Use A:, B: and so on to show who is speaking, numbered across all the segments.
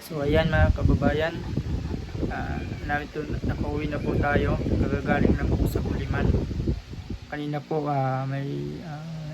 A: So ayan mga kababayan, narito nakauwi na po tayo, kagagaling na po sa Buliman. Kanina po may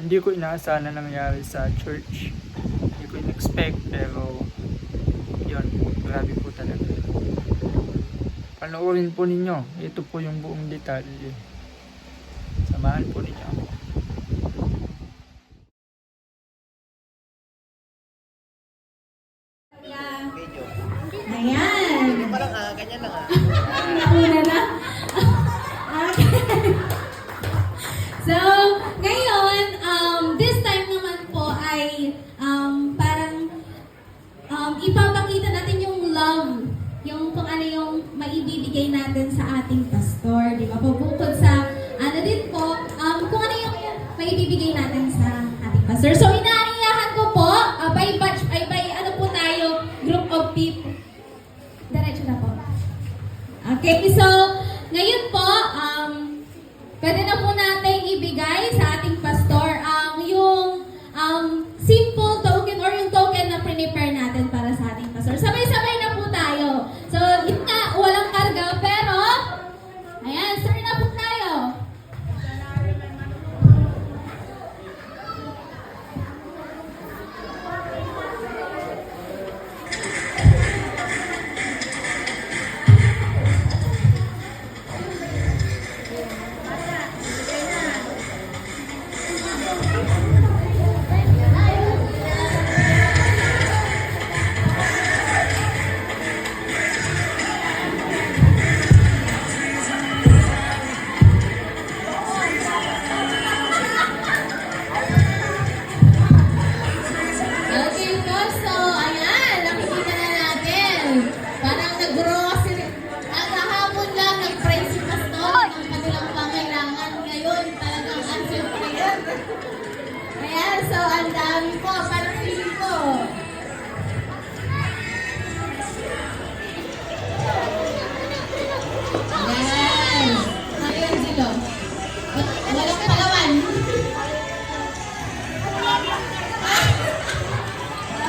A: hindi ko inaasahan na nangyari sa church, hindi ko in-expect, pero yun, grabe po talaga. Panoorin po ninyo, ito po yung buong detalye, samahan po ninyo ako.
B: Ayan.
C: Ganyan pa lang ganyan lang
B: Nauna na. Okay. So, ngayon, this time naman po ay parang ipapakita natin yung love, yung kung ano yung maibibigay natin sa ating pastor, di ba? Bukod sa ano din po, kung ano yung maibibigay natin sa ating pastor. So, inaanyayahan ko po, by batch, by ano po tayo, group of people. Diretso na po. Okay, so, ngayon po, pwede na po natin ibigay sa ating pastor yung simple token or yung token na prepare natin para sa ating pastor. Sabay-sabay na po tayo. So, yun nga, walang karga, pero, ayan, start na po tayo. Okay po, so ayan, nakikita na natin. Parang nag-grocery. Ang kahapon lang, nag-pray si Pastor ng kanilang pangailangan. Ngayon, talagang answer prayer. Ayan, so ang dami po, parang feeling ko. Ayan. Ngayon, Zilo. Walang palawan.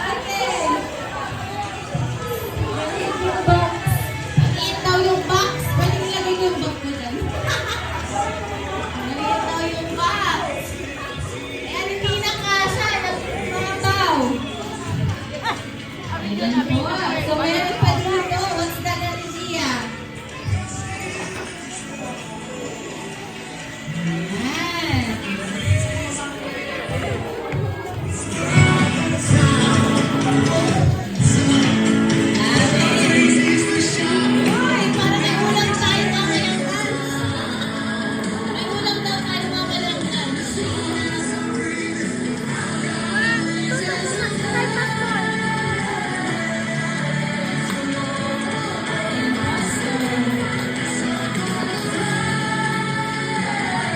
B: Okay. Box. Maliit daw yung box. Pwede nilagay ko yung box mo dyan. Maliit daw yung box. Ayan, hindi na kasha. Nagpapataw. Ayan po. So, meron pa dito. What's the idea? Ayan. Uy, para may ulam tayo mamayang lunch. May ulam daw tayo mamayang lunch.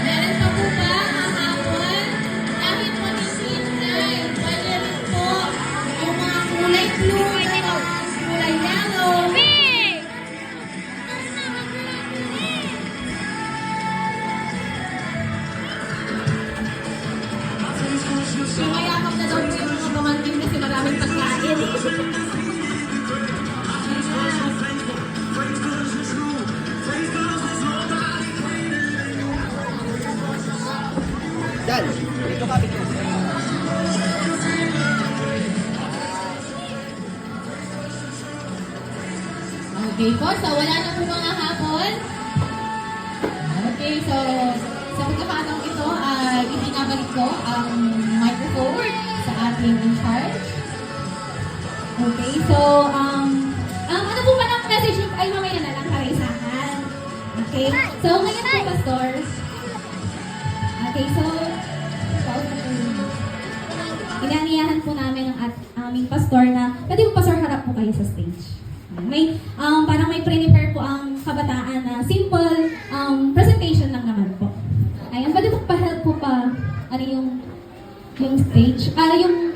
B: Meron pa po ba kahapon? Kahit matisinay, pwede rin po yung mga kulay blue, kulay yellow. Sumayakap na daw po yung mga pamangkin kasi maraming pagkain.
C: Dan, dito ka dito.
B: Okay po, so wala na po mga hapon. Okay, so sa pagkakataong ito ay ibinabalik ko ang microphone sa ating in charge. Okay, so ano po ba ng message niyo ay mamaya na lang para isahan. Okay, so ngayon po pastor. Okay, so inaniyahan po namin ang aming pastor na pwede po pastor harap po kayo sa stage. May parang may prepare po ang kabataan na simple presentation lang naman po. Ayan, pwede po pa-help po pa ano yung stage. Yung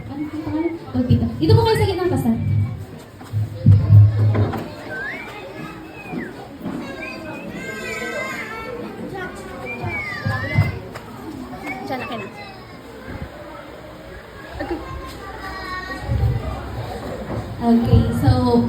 B: ano po pangalan? Pulpito. Dito po kayo sa gitna, pastor.
D: Diyan, akin na.
B: Okay. so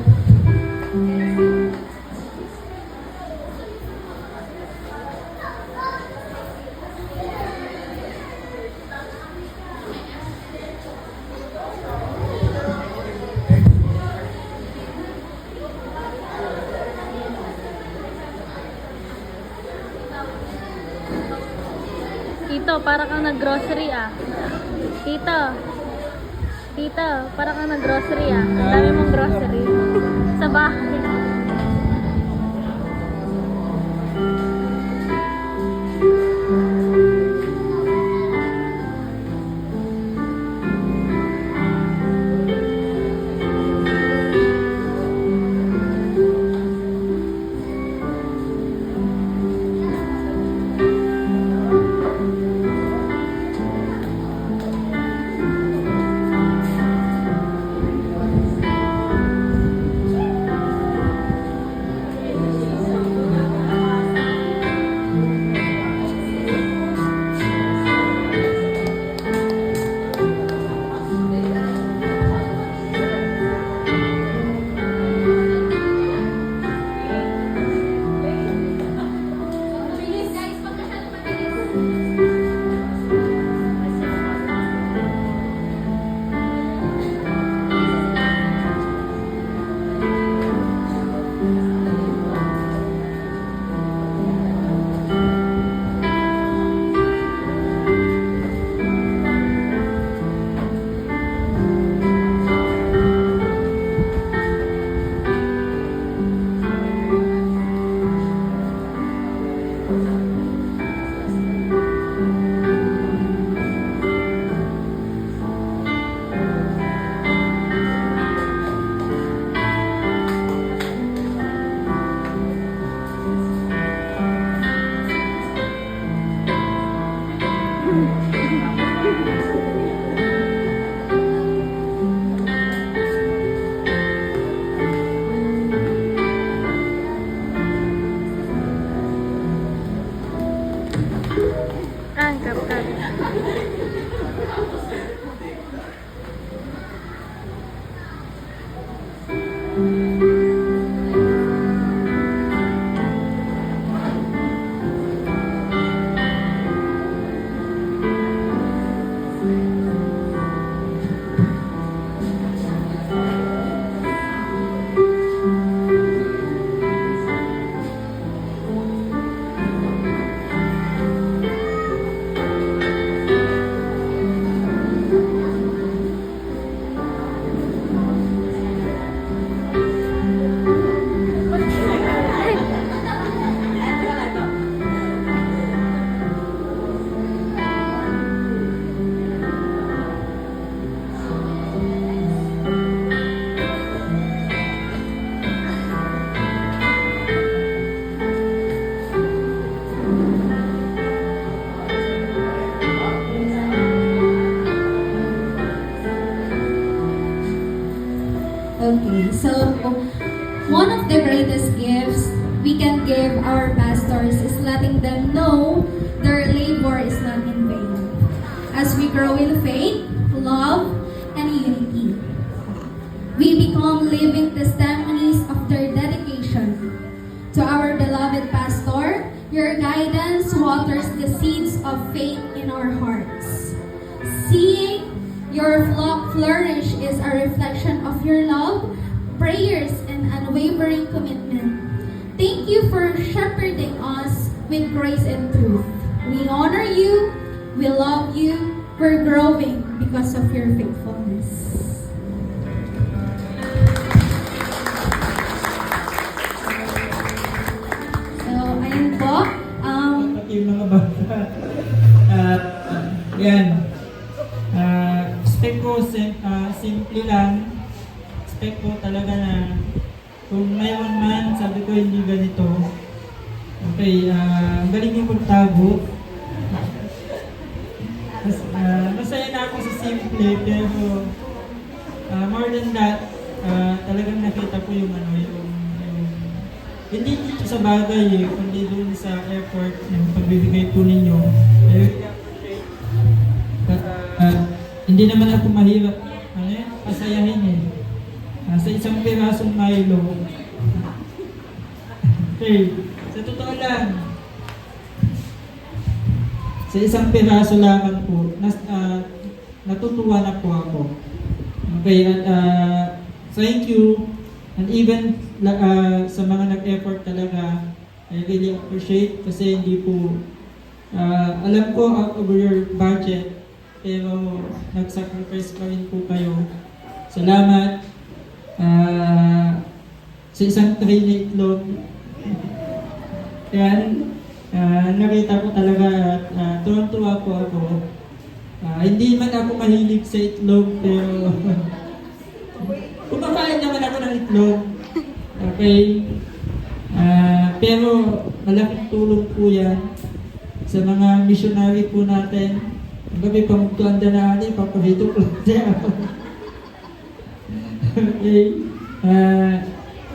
D: Tito, para kang nag-grocery ah. Tito. Tito, para kang nag-grocery ah. Ang dami mong grocery. Sa bahay. Angkat,
B: okay, so one of the greatest gifts we can give our pastors is letting them know their labor is not in vain. As we grow in faith, love, and unity, we become living testimonies of their dedication. To our beloved pastor, your guidance waters the seeds of faith in our hearts. Seeing your flock flourish is a reflection of your love, prayers, and unwavering commitment. Thank you for shepherding us with grace and truth. We honor you, we love you, we're growing because of your faithfulness. So, ayun po.
A: Yung mga bata. Yan. Expect ko simple lang. Expect ko talaga na kung mayroon man, sabi ko hindi ganito. Okay, ang galing yung magtago. Masaya na ako sa simple, pero more than that, talagang nakita ko yung hindi dito sa bagay kundi doon sa effort ng pagbibigay po ninyo. Hindi naman ako mahirap pasayahin eh. Sa isang pirasong Milo. Okay, sa totoo lang, sa isang piraso lamang po, natutuwa na po ako. Okay, at thank you. And even sa mga nag-effort talaga, I really appreciate kasi hindi po, alam ko out of your budget, pero nag-sacrifice pa rin po kayo. Salamat. Sa isang tray na itlog, yan, nakita ko talaga at tuwang-tuwa po ako. Hindi man ako mahilig sa itlog, pero kumakain naman ako ng itlog. Okay? Pero malaking tulong po yan sa mga missionary po natin. Ang gabi pamugtuanda na ani, papahito ko lang ako. Okay?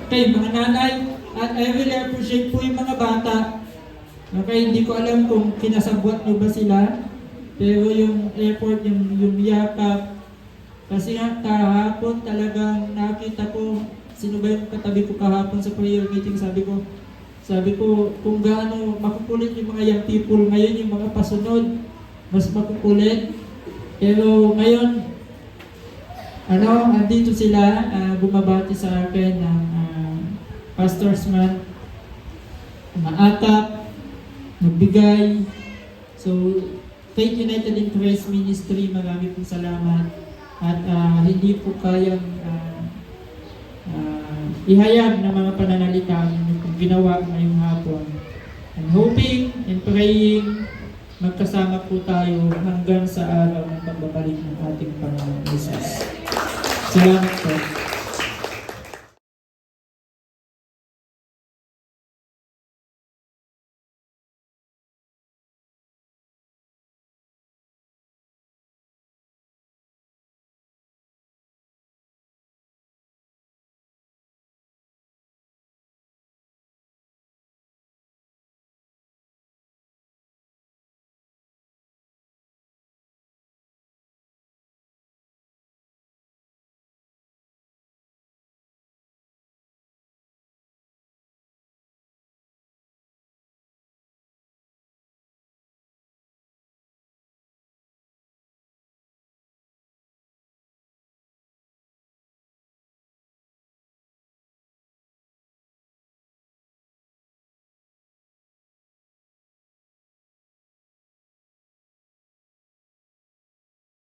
A: Okay, mga nanay, at I really appreciate po yung mga bata. Okay, hindi ko alam kung kinasabwat nyo ba sila, pero yung effort, yung yakap, kasi nga kahapon talagang nakita ko, sino ba yung katabi ko kahapon sa prayer meeting, sabi ko kung gaano makukulit yung mga young people ngayon, yung mga pasunod, mas makukulit. Pero ngayon, andito sila, bumabati sa akin ng Pastor's Month, maatap, magbigay. So, Faith United in Christ Ministry, marami pong salamat. At hindi po kayang ihayag ng mga pananalita yung ginawa ngayong hapon. I'm hoping and praying magkasama po tayo hanggang sa araw ng pagbabalik ng ating Panginoon Jesus. Salamat po.